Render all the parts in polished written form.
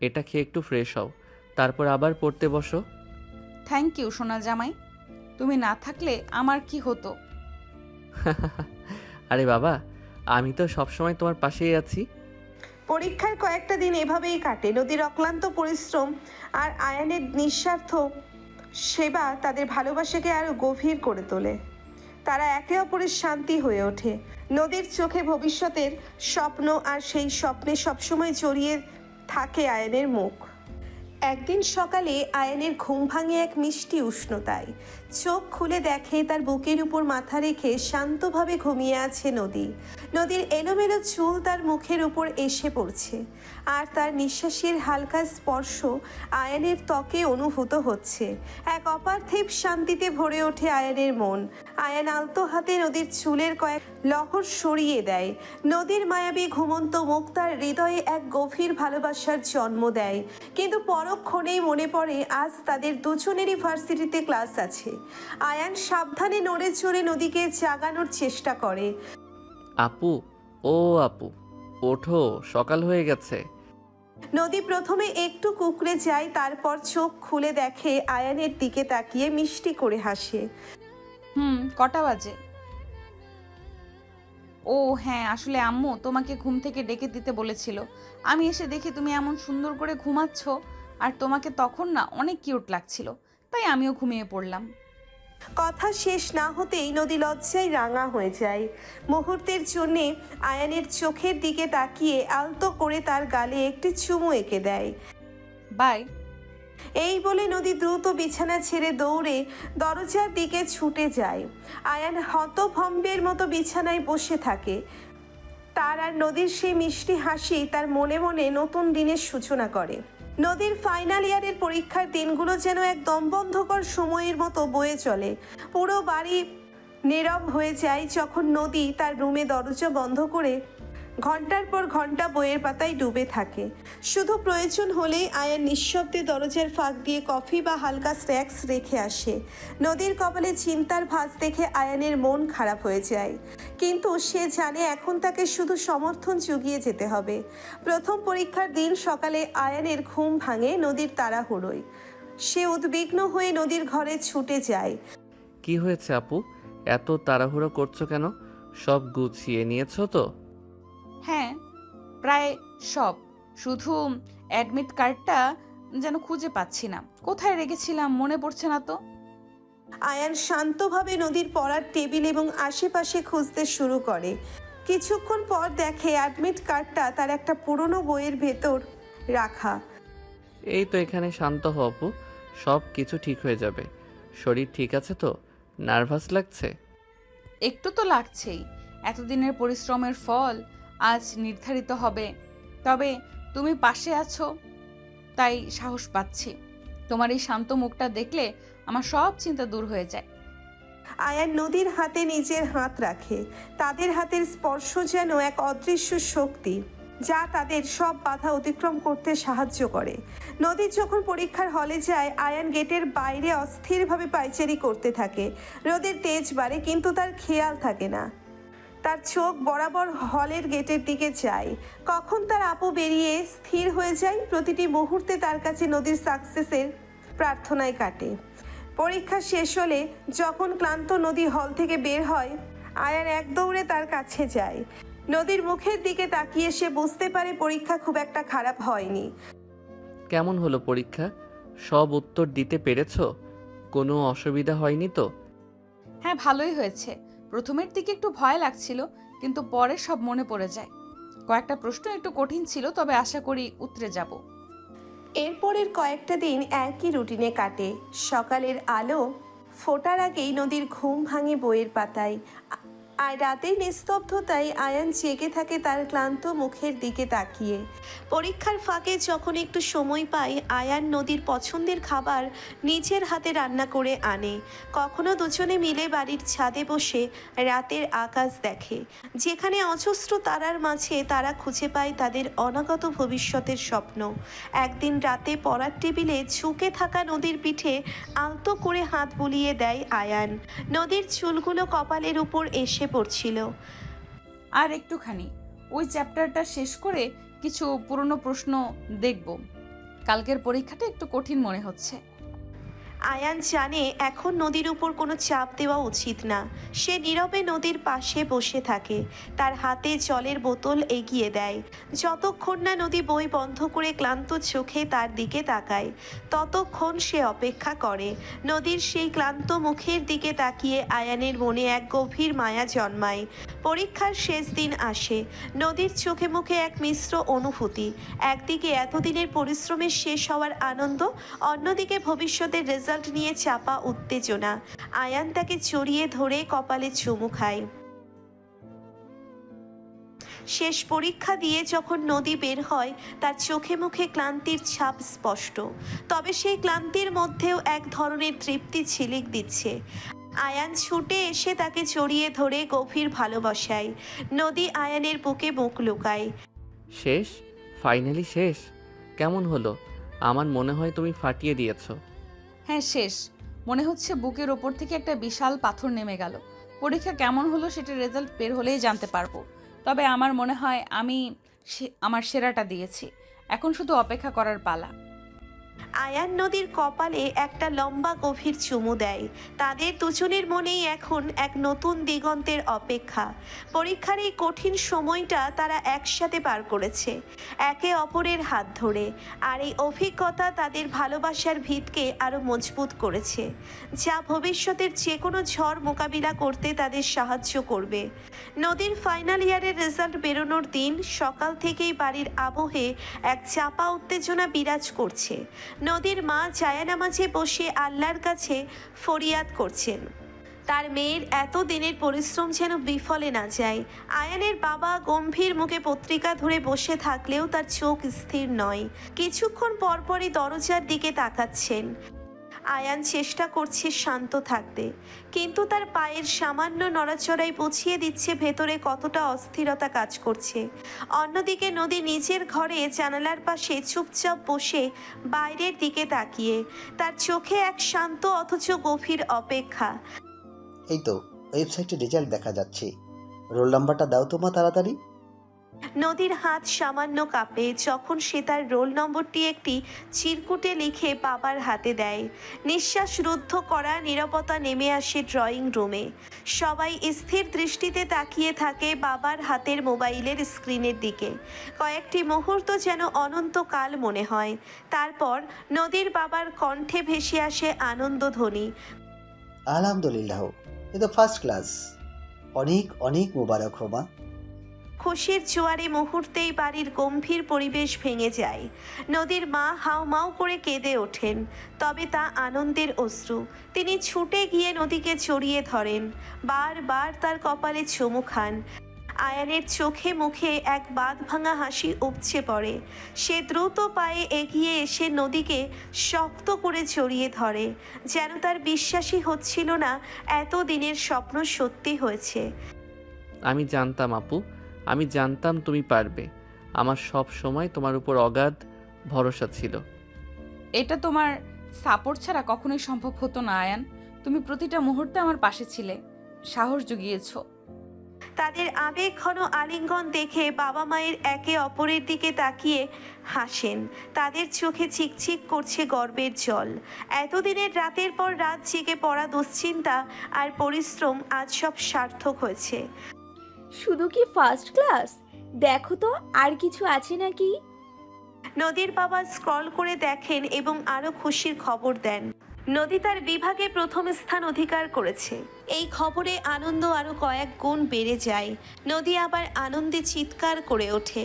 এটা খেয়ে একটু ফ্রেশ হও, তারপর আবার পড়তে বসো। থ্যাংক ইউ সোনা জামাই, তুমি না থাকলে আমার কি হতো। আরে বাবা, আমি তো সবসময় তোমার পাশেই আছি। পরীক্ষার কয়েকটা দিন এভাবেই কাটে। নদীর অক্লান্ত পরিশ্রম আর আয়ানের নিঃস্বার্থ সেবা তাদের ভালোবাসাকে আরো গভীর করে তোলে। তারা একে অপরের শান্তি হয়ে ওঠে। নদীর চোখে ভবিষ্যতের স্বপ্ন, আর সেই স্বপ্নে সবসময় জড়িয়ে থাকে আয়ানের মুখ। একদিন সকালে আয়ানের ঘুম ভাঙে এক মিষ্টি উষ্ণতায়। চোখ খুলে দেখে তার বুকের উপর মাথা রেখে শান্তভাবে ঘুমিয়ে আছে নদী। নদীর এলোমেলো চুল তার মুখের উপর এসে পড়ছে, আর তার নিঃশ্বাসের হালকা স্পর্শ আয়ানের ত্বকে অনুভূত হচ্ছে। এক অপার্থিব শান্তিতে ভরে ওঠে আয়ানের মন। আয়ান আলতো হাতে নদীর চুলের কয়েক লহর সরিয়ে দেয়। নদীর মায়াবী ঘুমন্ত মুখ তার হৃদয়ে এক গভীর ভালোবাসার জন্ম দেয়। কিন্তু পরক্ষণেই মনে পড়ে আজ তাদের দুজনেরই ভার্সিটিতে ক্লাস আছে। আয়ান সাবধানে নড়ে চড়ে নদীকে জাগানোর চেষ্টা করে। আপু, ও আপু, ওঠো, সকাল হয়ে গেছে। নদী প্রথমে একটু কুঁকড়ে যায়, তারপর চোখ খুলে দেখে আয়ানের দিকে তাকিয়ে মিষ্টি করে হাসে। কটা বাজে? ও হ্যাঁ, আসলে আম্মু তোমাকে ঘুম থেকে ডেকে দিতে বলেছিল। আমি এসে দেখি তুমি এমন সুন্দর করে ঘুমাচ্ছ, আর তোমাকে তখন না অনেক কিউট লাগছিল, তাই আমিও ঘুমিয়ে পড়লাম। কথা শেষ না হতেই নদী লজ্জায় রাঙা হয়ে যায়। মুহূর্তের জন্যে আয়ানের চোখের দিকে তাকিয়ে আলতো করে তার গালে একটি চুমু এঁকে দেয়। বাই। এই বলে নদী দ্রুত বিছানা ছেড়ে দৌড়ে দরজার দিকে ছুটে যায়। আয়ান হতভম্বের মতো বিছানায় বসে থাকে। তার আর নদীর সেই মিষ্টি হাসি তার মনে মনে নতুন দিনের সূচনা করে। নদীর ফাইনাল ইয়ারের পরীক্ষার দিনগুলো যেন এক দমবন্ধকর সময়ের মতো বয়ে চলে। পুরো বাড়ি নীরব হয়ে যায় যখন নদী তার রুমে দরজা বন্ধ করে ঘন্টার পর ঘন্টা বইয়ের পাতায় ডুবে থাকে। শুধু প্রয়োজন হলেই আয়ান নিঃশব্দে দরজার ফাঁক দিয়ে কফি বা হালকা স্ন্যাক্স রেখে আসে। নদীর কপালে চিন্তার ভাঁজ দেখে আয়ানের মন খারাপ হয়ে যায়, কিন্তু সে জানে এখন তাকে শুধু সমর্থন জুগিয়ে যেতে হবে। প্রথম পরীক্ষার দিন সকালে আয়ানের ঘুম ভাঙে নদীর তাড়াহুড়োয়। সে উদ্বিগ্ন হয়ে নদীর ঘরে ছুটে যায়। কি হয়েছে আপু, এত তাড়াহুড়ো করছো কেন? সব গুছিয়ে নিয়েছো তো? হ্যাঁ, প্রায় সব। শুধু অ্যাডমিট কার্ডটা যেন খুঁজে পাচ্ছি না, কোথায় রেখেছিলাম মনে পড়ছে না তো। আয়ান শান্তভাবে নদীর পড়ার টেবিল এবং আশেপাশে খুঁজতে শুরু করে। কিছুক্ষণ পর দেখে অ্যাডমিট কার্ডটা তার একটা পুরনো বইয়ের ভেতর রাখা। এই তো এখানে, শান্ত হও আপু, সব কিছু ঠিক হয়ে যাবে। শরীর ঠিক আছে তো? নার্ভাস লাগছে? একটু তো লাগছেই, এতদিনের পরিশ্রমের ফল আজ নির্ধারিত হবে। তবে তুমি পাশে আছো তাই সাহস পাচ্ছি। তোমার এই শান্ত মুখটা দেখলে আমার সব চিন্তা দূর হয়ে যায়। আয়ান নদীর হাতে নিজের হাত রাখে। তাদের হাতের স্পর্শ যেন এক অদৃশ্য শক্তি, যা তাদের সব বাধা অতিক্রম করতে সাহায্য করে। নদী যখন পরীক্ষার হলে যায়, আয়ান গেটের বাইরে অস্থিরভাবে পায়চারি করতে থাকে। রোদের তেজ বাড়ে, কিন্তু তার খেয়াল থাকে না। তার চোখ বরাবর হলের গেটের দিকে যায়। কখন তার আপু বেরিয়ে স্থির হয়ে যায়। প্রতিটি মুহূর্তে তার কাছে নদীর সাকসেসের প্রার্থনায় কাটে। পরীক্ষা শেষ হলে যখন ক্লান্ত নদী হল থেকে বের হয়, আয়ান এক দৌড়ে তার কাছে যায়। নদীর মুখের দিকে তাকিয়ে সে বুঝতে পারে পরীক্ষা খুব একটা খারাপ হয়নি। কেমন হলো পরীক্ষা? সব উত্তর দিতে পেরেছো? কোনো অসুবিধা হয়নি তো? হ্যাঁ, ভালোই হয়েছে। প্রথমের দিকে একটু ভয় লাগছিল, কিন্তু পরে সব মনে পড়ে যায়। কয়েকটা প্রশ্ন একটু কঠিন ছিল, তবে আশা করি উতরে যাব। এরপরের কয়েকটা দিন একই রুটিনে কাটে। সকালের আলো ফোটার আগেই নদীর ঘুম ভাঙে বইয়ের পাতায়। আর রাতের নিস্তব্ধতায় আয়ান জেগে থাকে তার ক্লান্ত মুখের দিকে তাকিয়ে। পরীক্ষার ফাঁকে যখন একটু সময় পায়, আয়ান নদীর পছন্দের খাবার নিজের হাতে রান্না করে আনে। কখনো দুজনে মিলে বাড়ির ছাদে বসে রাতের আকাশ দেখে, যেখানে অজস্র তারার মাঝে তারা খুঁজে পায় তাদের অনাগত ভবিষ্যতের স্বপ্ন। একদিন রাতে পড়ার টেবিলে ঝুঁকে থাকা নদীর পিঠে আলতো করে হাত বুলিয়ে দেয় আয়ান। নদীর চুলগুলো কপালের উপর এসে পড়ছিল। আর একটুখানি, ওই চ্যাপ্টারটা শেষ করে কিছু পুরনো প্রশ্ন দেখব। কালকের পরীক্ষাটা একটু কঠিন মনে হচ্ছে। আয়ান জানে এখন নদীর উপর কোনো চাপ দেওয়া উচিত না। সে নীরবে নদীর পাশে বসে থাকে, তার হাতে জলের বোতল এগিয়ে দেয়। যতক্ষণ না নদী বই বন্ধ করে ক্লান্ত চোখে তার দিকে তাকায়, ততক্ষণ সে অপেক্ষা করে। নদীর সেই ক্লান্ত মুখের দিকে তাকিয়ে আয়ানের মনে এক গভীর মায়া জন্মায়। পরীক্ষার শেষ দিন আসে। নদীর চোখে মুখে এক মিশ্র অনুভূতি। একদিকে এতদিনের পরিশ্রমের শেষ হওয়ার আনন্দ, অন্যদিকে ভবিষ্যতের রেজাল্ট নিয়ে চাপা উত্তেজনা। আয়ান তাকে জড়িয়ে ধরে কপালে চুমু খায়। শেষ পরীক্ষা দিয়ে যখন নদী বের হয়, তার চোখে মুখে ক্লান্তির ছাপ স্পষ্ট, তবে সেই ক্লান্তির মধ্যেও এক ধরনের তৃপ্তি ঝিলিক দিচ্ছে। আয়ান ছুটে এসে তাকে জড়িয়ে ধরে গভীর ভালোবাসায়। নদী আয়ানের বুকে মুখ লুকায়। শেষ? ফাইনালি শেষ? কেমন হলো? আমার মনে হয় তুমি ফাটিয়ে দিয়েছো। হ্যাঁ শেষ। মনে হচ্ছে বুকের ওপর থেকে একটা বিশাল পাথর নেমে গেল। পরীক্ষা কেমন হলো সেটা রেজাল্ট বের হলেই জানতে পারবো। তবে আমার মনে হয় আমি আমার সেরাটা দিয়েছি। এখন শুধু অপেক্ষা করার পালা। আয়ান নদীর কপালে একটা লম্বা গভীর চুমু দেয়। তাদের দুজনের মনেই এখন এক নতুন দিগন্তের অপেক্ষা। পরীক্ষার এই কঠিন সময়টা তারা একসাথে পার করেছে, একে অপরের হাত ধরে। আর এই অভিজ্ঞতা তাদের ভালোবাসার ভিতকে আরো মজবুত করেছে, যা ভবিষ্যতের যে কোনো ঝড় মোকাবিলা করতে তাদের সাহায্য করবে। নদীর ফাইনাল ইয়ারের রেজাল্ট বেরোনোর দিন সকাল থেকেই বাড়ির আবহে এক চাপা উত্তেজনা বিরাজ করছে। নদীর মা জায়ানামাজে বসে আল্লাহর কাছে ফরিয়াদ করছেন, তার মেয়ের এত দিনের পরিশ্রম যেন বিফলে না যায়। আয়ানের বাবা গম্ভীর মুখে পত্রিকা ধরে বসে থাকলেও তার চোখ স্থির নয়। কিছুক্ষণ পরপরই দরজার দিকে তাকাচ্ছেন। আয়ান চেষ্টা করছে শান্ত থাকতে, কিন্তু তার পায়ের সামান্য নড়াচড়াই বুঝিয়ে দিচ্ছে ভেতরে কতটা অস্থিরতা কাজ করছে। অন্যদিকে নদী নিজের ঘরে জানালার পাশে চুপচাপ বসে বাইরের দিকে তাকিয়ে, তার চোখে এক শান্ত অথচ গভীর অপেক্ষা। এই তো ওয়েবসাইটে রেজাল্ট দেখা যাচ্ছে, রোল নাম্বারটা দাও তো মা তাড়াতাড়ি। নদীর হাত সামান্য কাঁপে যখন সে তার রোল নম্বরটি একটি চিরকুটে লিখে বাবার হাতে দেয়। নিঃশ্বাস রুদ্ধ করা নীরবতা নেমে আসে ড্রয়িং রুমে। সবাই স্থির দৃষ্টিতে তাকিয়ে থাকে বাবার হাতের মোবাইলের স্ক্রিনের দিকে। কয়েকটি মুহূর্ত যেন অনন্তকাল মনে হয়। তারপর নদীর বাবার কণ্ঠে ভেসে আসে আনন্দধ্বনি। আলহামদুলিল্লাহ, এ তো ফার্স্ট ক্লাস। অনেক অনেক মুবারক হো মা। খুশির জোয়ারে মুহূর্তেই বাড়ির গম্ভীর পরিবেশ ভেঙে যায়। নদীর মা হাউমাউ করে কেঁদে ওঠেন, তবে তা আনন্দের অশ্রু। তিনি ছুটে গিয়ে নদীকে জড়িয়ে ধরেন, বারবার তার কপালে চুমু খান। আয়ানের চোখে মুখে এক বাঁধ ভাঙা হাসি উপচে পড়ে। সে দ্রুত পায়ে এগিয়ে এসে নদীকে শক্ত করে জড়িয়ে ধরে, যেন তার বিশ্বাসই হচ্ছিল না এত দিনের স্বপ্ন সত্যি হয়েছে। আমি জানতাম আপু, আমি জানতাম তুমি পারবে। আমার সব সময় তোমার উপর অগাধ ভরসা ছিল। এটা তোমার সাপোর্ট ছাড়া কখনোই সম্ভব হতো না আয়ান। তুমি প্রতিটা মুহূর্তে আমার পাশে ছিলে, সাহস জুগিয়েছো। তাদের আবেগ ঘন আলিঙ্গন দেখে বাবা মায়ের একে অপরের দিকে তাকিয়ে হাসেন। তাদের চোখে চিকচিক করছে গর্বের জল। এতদিনের রাতের পর রাত জেগে পড়া দুশ্চিন্তা আর পরিশ্রম আজ সব সার্থক হয়েছে। শুধু কি ফার্স্ট ক্লাস? দেখো তো আর কিছু আছে নাকি। নদীর বাবা স্ক্রল করে দেখেন এবং আরো খুশির খবর দেন। নদী তার বিভাগে প্রথম স্থান অধিকার করেছে। এই খবরে আনন্দ আরো কয়েক গুণ বেড়ে যায়। নদী আবার আনন্দে চিৎকার করে ওঠে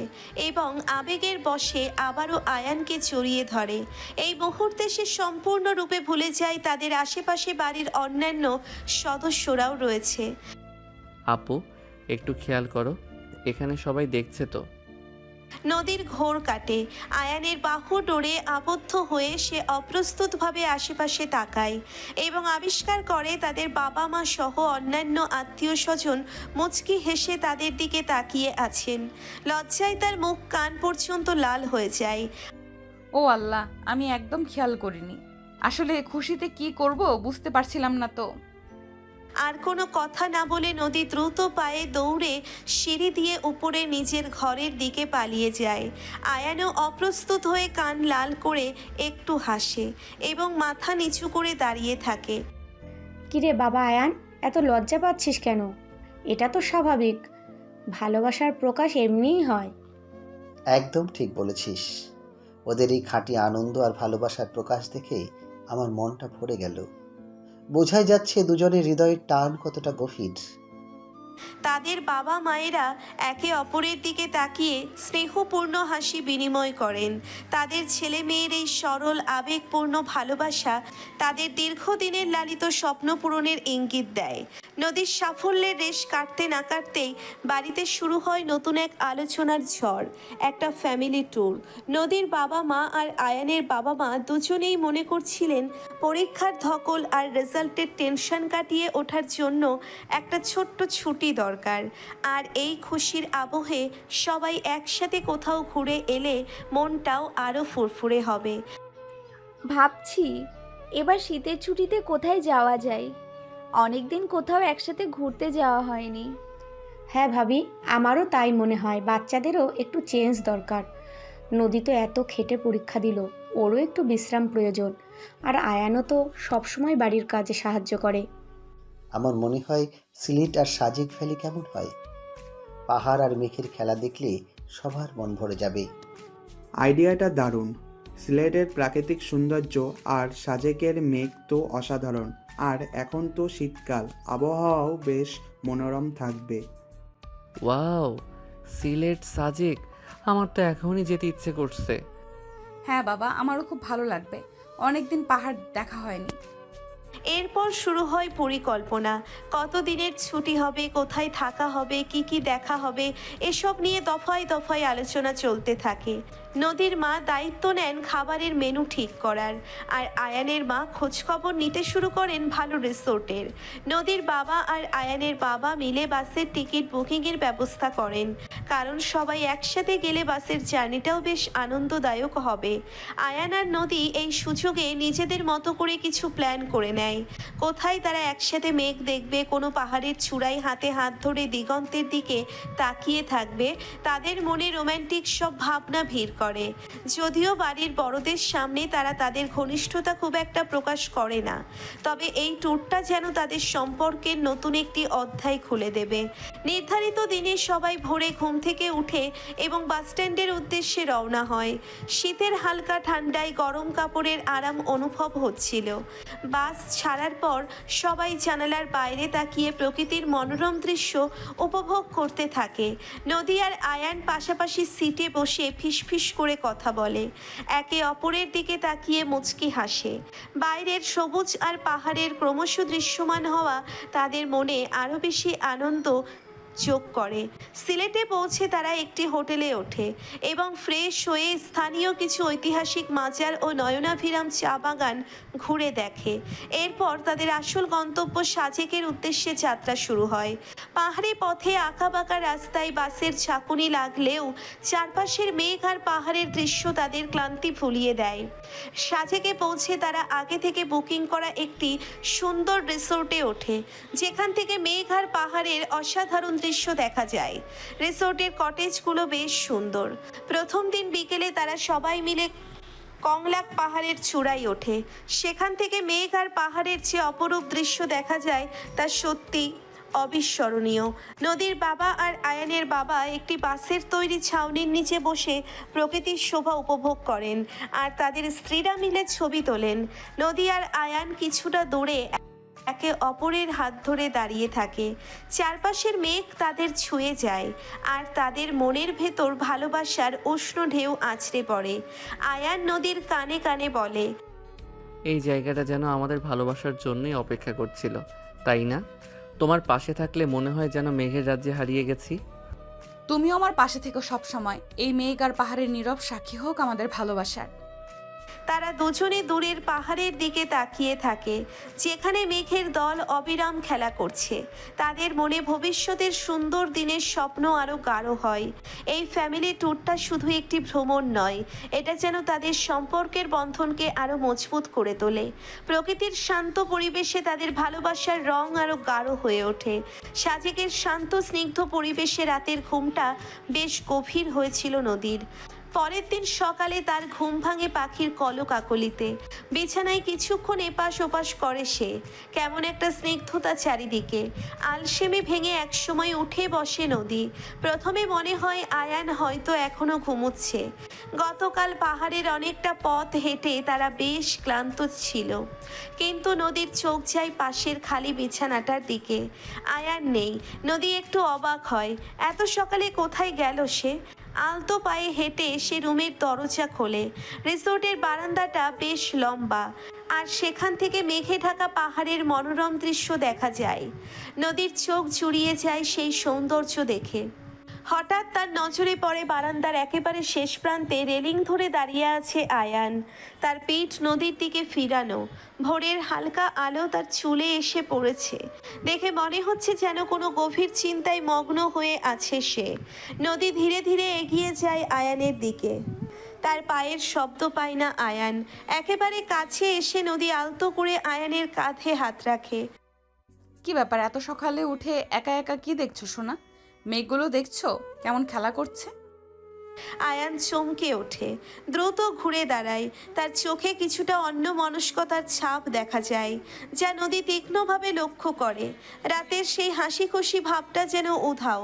এবং আবেগের বশে আবারও আয়ানকে জড়িয়ে ধরে। এই মুহূর্তে সে সম্পূর্ণরূপে ভুলে যায় তাদের আশেপাশে বাড়ির অন্যান্য সদস্যরাও রয়েছে। আপু একটু খেয়াল করো, এখানে সবাই দেখছে তো। নদীর ঘোর কাটে। আয়ানের বাহু ডোরে আবদ্ধ হয়ে সে অপ্রস্তুতভাবে আশেপাশে তাকায় এবং আবিষ্কার করে তাদের বাবা মা সহ অন্যান্য আত্মীয় স্বজন মুচকি হেসে তাদের দিকে তাকিয়ে আছেন। লজ্জায় তার মুখ কান পর্যন্ত লাল হয়ে যায়। ও আল্লাহ, আমি একদম খেয়াল করিনি। আসলে খুশিতে কি করব বুঝতে পারছিলাম না তো। আর কোনো কথা না বলে নদী দ্রুত পায়ে দৌড়ে সিঁড়ি দিয়ে উপরে নিজের ঘরের দিকে পালিয়ে যায়। আয়ানও অপ্রস্তুত হয়ে কান লাল করে একটু হাসে এবং মাথা নিচু করে দাঁড়িয়ে থাকে। কিরে বাবা আয়ান, এত লজ্জা পাচ্ছিস কেন? এটা তো স্বাভাবিক, ভালোবাসার প্রকাশ এমনিই হয়। একদম ঠিক বলেছিস। ওদের এই খাঁটি আনন্দ আর ভালোবাসার প্রকাশ দেখে আমার মনটা ভরে গেল। বোঝাই যাচ্ছে দুজনের হৃদয়ের টান কতটা গভীর। তাদের বাবা মায়েরা একে অপরের দিকে তাকিয়ে স্নেহপূর্ণ হাসি বিনিময় করেন। তাদের ছেলে মেয়ের এই সরল আবেগপূর্ণ ভালোবাসা তাদের দীর্ঘদিনের লালিত স্বপ্ন পূরণের ইঙ্গিত দেয়। নদীর সাফল্যের রেশ কাটতে না কাটতেই বাড়িতে শুরু হয় নতুন এক আলোচনার ঝড়, একটা ফ্যামিলি ট্যুর। নদীর বাবা মা আর আয়ানের বাবা মা দুজনেই মনে করছিলেন পরীক্ষার ধকল আর রেজাল্টের টেনশন কাটিয়ে ওঠার জন্য একটা ছোট্ট ছুটি দরকার। আর এই খুশির আবহে সবাই একসাথে কোথাও ঘুরে এলে মনটাও আরও ফুরফুরে হবে। ভাবছি এবার শীতের ছুটিতে কোথায় যাওয়া যায়। অনেকদিন কোথাও একসাথে ঘুরতে যাওয়া হয়নি। হ্যাঁ ভাবি, আমারও তাই মনে হয়। বাচ্চাদেরও একটু চেঞ্জ দরকার। নদী তো এত খেটে পরীক্ষা দিল, ওরও একটু বিশ্রাম প্রয়োজন। আর আয়ানও তো সবসময় বাড়ির কাজে সাহায্য করে। আমার মনে হয় সিলেট আর সাজেক ভ্যালি কেমন হয়? পাহাড় আর মেঘের খেলা দেখলে সবার মন ভরে যাবে। আইডিয়াটা দারুণ। সিলেটের প্রাকৃতিক সৌন্দর্য আর সাজেকের মেঘ তো অসাধারণ। আর এখন তো শীতকাল, আবহাওয়াও বেশ মনোরম থাকবে। ওয়াও, সিলেট সাজেক, আমার তো এখনই যেতে ইচ্ছে করছে। হ্যাঁ বাবা, আমারও খুব ভালো লাগবে, অনেকদিন পাহাড় দেখা হয়নি। এরপর শুরু হয় পরিকল্পনা। কতদিনের ছুটি হবে, কোথায় থাকা হবে, কি কি দেখা হবে, এসব নিয়ে দফায় দফায় আলোচনা চলতে থাকে। নদীর মা দায়িত্ব নেন খাবারের মেনু ঠিক করার, আর আয়ানের মা খোঁজখবর নিতে শুরু করেন ভালো রিসোর্টের। নদীর বাবা আর আয়ানের বাবা মিলে বাসের টিকিট বুকিংয়ের ব্যবস্থা করেন, কারণ সবাই একসাথে গেলে বাসের জার্নিটাও বেশ আনন্দদায়ক হবে। আয়ান আর নদী এই সুযোগে নিজেদের মতো করে কিছু প্ল্যান করে নেয়। কোথায় তারা একসাথে মেঘ দেখবে, কোনো পাহাড়ের চূড়ায় হাতে হাত ধরে দিগন্তের দিকে তাকিয়ে থাকবে। তাদের মনে রোম্যান্টিক সব ভাবনা ভিড় করে। যদিও বাড়ির বড়দের সামনে তারা তাদের ঘনিষ্ঠতা খুব একটা প্রকাশ করে না, তবে এই ট্যুরটা যেন তাদের সম্পর্কের নতুন একটি অধ্যায় খুলে দেবে। নির্ধারিত দিনে সবাই ভোরে ঘুম থেকে উঠে এবং বাসস্ট্যান্ডের উদ্দেশ্যে রওনা হয়। শীতের হালকা ঠান্ডায় গরম কাপড়ের আরাম অনুভব হচ্ছিল। বাস ছাড়ার পর সবাই জানালার বাইরে তাকিয়ে প্রকৃতির মনোরম দৃশ্য উপভোগ করতে থাকে। নদী আর আয়ান পাশাপাশি সিটে বসে ফিসফিস করে কথা বলে, একে অপরের দিকে তাকিয়ে মুচকি হাসে। বাইরের সবুজ আর পাহাড়ের ক্রমশ দৃশ্যমান হওয়া তাদের মনে আরও বেশি আনন্দ যোগ করে। সিলেটে পৌঁছে তারা একটি হোটেলে ওঠে এবং ফ্রেশ হয়ে স্থানীয় কিছু ঐতিহাসিক মাজার ও নয়নাভিরাম চা বাগান ঘুরে দেখে। এরপর তাদের আসল গন্তব্য সাজেকের উদ্দেশ্যে যাত্রা শুরু হয়। পাহাড়ি পথে আঁকাবাঁকা রাস্তায় বাসের ঝাঁকুনি লাগলেও চারপাশের মেঘ আর পাহাড়ের দৃশ্য তাদের ক্লান্তি ভুলিয়ে দেয়। সাজেকে পৌঁছে তারা আগে থেকে বুকিং করা একটি সুন্দর রিসোর্টে ওঠে, যেখান থেকে মেঘ আর পাহাড়ের অসাধারণ দৃশ্য দেখা যায়। রিসোর্টের কটেজগুলো বেশ সুন্দর। প্রথম দিন বিকেলে তারা সবাই মিলে কংলাক পাহাড়ের চূড়ায় ওঠে। সেখান থেকে মেঘ আর পাহাড়ের যে অপরূপ দৃশ্য দেখা যায় তা সত্যি অবিস্মরণীয়। নদীর বাবা আর আয়ানের বাবা একটি বাঁশের তৈরি ছাউনির নিচে বসে প্রকৃতির শোভা উপভোগ করেন, আর তাদের স্ত্রীরা মিলে ছবি তোলেন। নদী আর আয়ান কিছুটা দূরে একে অপরের হাত ধরে দাঁড়িয়ে থাকে। চারপাশের মেঘ তাদের ছুঁয়ে যায়, আর তাদের মনের ভেতর ভালোবাসার উষ্ণ ঢেউ আছড়ে পড়ে। আয়ান নদীর কানে কানে বলে, এই জায়গাটা যেন আমাদের ভালোবাসার জন্যই অপেক্ষা করছিল, তাই না? তোমার পাশে থাকলে মনে হয় যেন মেঘের রাজ্যে হারিয়ে গেছি। তুমিও আমার পাশে থেকো সব সময়। এই মেঘ আর পাহাড়ের নীরব সাক্ষী হোক আমাদের ভালোবাসার। তারা দুজনে দূরের পাহাড়ের দিকে তাকিয়ে থাকে, যেখানে মেঘের দল অবিরাম খেলা করছে। তাদের মনে ভবিষ্যতের সুন্দর দিনের স্বপ্ন আরও গাঢ় হয়। এই ফ্যামিলি ট্যুরটা শুধু একটি ভ্রমণ নয়, এটা যেন তাদের সম্পর্কের বন্ধনকে আরও মজবুত করে তোলে। প্রকৃতির শান্ত পরিবেশে তাদের ভালোবাসার রং আরও গাঢ় হয়ে ওঠে। সাজেকের শান্ত স্নিগ্ধ পরিবেশে রাতের ঘুমটা বেশ গভীর হয়েছিল নদীর। পরের দিন সকালে তার ঘুম ভাঙে পাখির কলকাকলিতে। বিছানায় কিছুক্ষণ এপাশ ওপাশ করে সে। কেমন একটা স্নিগ্ধতা চারিদিকে। আলসেমে ভেঙে একসময় উঠে বসে নদী। প্রথমে মনে হয় আয়ান হয়তো এখনো ঘুমোচ্ছে। গতকাল পাহাড়ের অনেকটা পথ হেঁটে তারা বেশ ক্লান্ত ছিল, কিন্তু নদীর চোখ যায় পাশের খালি বিছানাটার দিকে। আয়ান নেই। নদী একটু অবাক হয়, এত সকালে কোথায় গেল সে। আলতো পায়ে হেঁটে সে রুমের দরজা খোলে। রিসোর্টের বারান্দাটা বেশ লম্বা, আর সেখান থেকে মেঘে ঢাকা পাহাড়ের মনোরম দৃশ্য দেখা যায়। নদীর চোখ জুড়িয়ে যায় সেই সৌন্দর্য দেখে। হঠাৎ তার নজরে পড়ে বারান্দার একেবারে শেষ প্রান্তে রেলিং ধরে দাঁড়িয়ে আছে আয়ান। তার পিঠ নদীর দিকে ফিরানো। ভোরের হালকা আলো তার চুলে এসে পড়েছে। দেখে মনে হচ্ছে যেন কোনো গভীর চিন্তায় মগ্ন হয়ে আছে সে। নদী ধীরে ধীরে এগিয়ে যায় আয়ানের দিকে। তার পায়ের শব্দ পায় না আয়ান। একেবারে কাছে এসে নদী আলতো করে আয়ানের কাঁধে হাত রাখে। কি ব্যাপার, এত সকালে উঠে একা একা কি দেখছো সোনা? মেঘগুলো দেখছো কেমন খেলা করছে? আয়ান চমকে ওঠে, দ্রুত ঘুরে দাঁড়ায়। তার চোখে কিছুটা অন্যমনস্কতার ছাপ দেখা যায়, যা নদী তীক্ষ্ণভাবে লক্ষ্য করে। রাতের সেই হাসি খুশি ভাবটা যেন উধাও।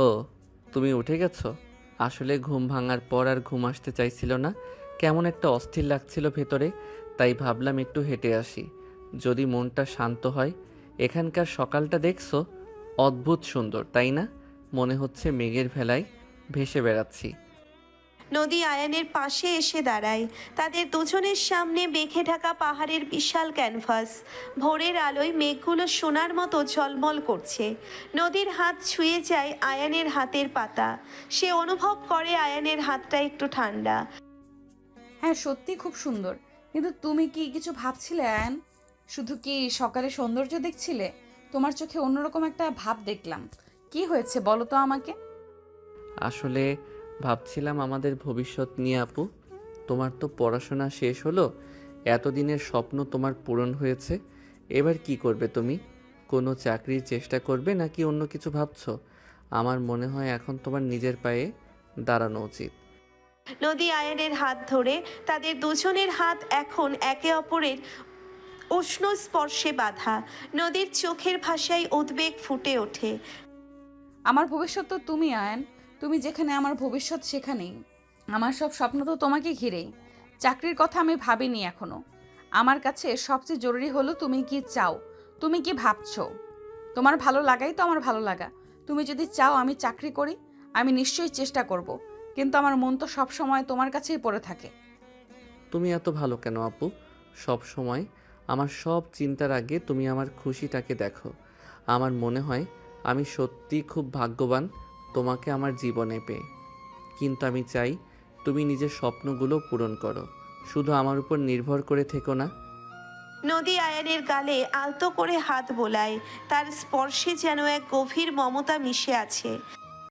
ও, তুমি উঠে গেছো? আসলে ঘুম ভাঙার পর আর ঘুম আসতে চাইছিল না, কেমন একটা অস্থির লাগছিল ভেতরে, তাই ভাবলাম একটু হেঁটে আসি, যদি মনটা শান্ত হয়। এখানকার সকালটা দেখছো? অদ্ভুত সুন্দর, তাই না? মনে হচ্ছে মেঘের ভেলায় ভেসে বেড়াচ্ছি। নদী আয়ানের পাশে এসে দাঁড়ায়। তাদের দুজনের সামনে মেঘে ঢাকা পাহাড়ের বিশাল ক্যানভাস। ভোরের আলোয় মেঘগুলো সোনার মতো ঝলমল করছে। নদীর হাত ছুঁয়ে যায় আয়ানের হাতের পাতা। সে অনুভব করে আয়ানের হাতটা একটু ঠান্ডা। হ্যাঁ, সত্যি খুব সুন্দর। কিন্তু তুমি কি কিছু ভাবছিলে আয়ান? শুধু কি সকালে সৌন্দর্য দেখছিলে? তোমার চোখে অন্যরকম একটা ভাব দেখলাম। কি হয়েছে বলো তো আমাকে। আসলে ভাবছিলাম আমাদের ভবিষ্যৎ নিয়ে আপু। তোমার তো পড়াশোনা শেষ হলো, এতদিনের স্বপ্ন তোমার পূরণ হয়েছে। এবার কি করবে তুমি? কোনো চাকরির চেষ্টা করবে নাকি অন্য কিছু ভাবছো? আমার মনে হয় এখন তোমার নিজের পায়ে দাঁড়ানো উচিত। নদী আয়ানের হাত ধরে। তাদের দুজনের হাত এখন একে অপরের উষ্ণ স্পর্শে বাঁধা। নদীর চোখের ভাষায় উদ্বেগ ফুটে ওঠে। আমার ভবিষ্যৎ তো তুমি আয়ান। তুমি যেখানে আমার ভবিষ্যৎ সেখানেই। আমার সব স্বপ্ন তো তোমাকে ঘিরেই। চাকরির কথা আমি ভাবিনি এখনো। আমার কাছে সবচেয়ে জরুরি হলো তুমি কি চাও, তুমি কি ভাবছো। তোমার ভালো লাগাই তো আমার ভালো লাগা। তুমি যদি চাও আমি চাকরি করি, আমি নিশ্চয়ই চেষ্টা করব, কিন্তু আমার মন তো সব সময় তোমার কাছেই পড়ে থাকে। তুমি এত ভালো কেন আপু? সব সময় আমার সব চিন্তার আগে তুমি আমার খুশিটাকে দেখো। আমার মনে হয় আমি সত্যি খুব ভাগ্যবান তোমাকে আমার জীবনে পেয়ে। কিন্তু আমি চাই তুমি নিজের স্বপ্নগুলো পূরণ করো, শুধু আমার উপর নির্ভর করে থেকো না। নদী আয়ানের গালে আলতো করে হাত বোলায়। তার স্পর্শে যেন এক গভীর মমতা মিশে আছে।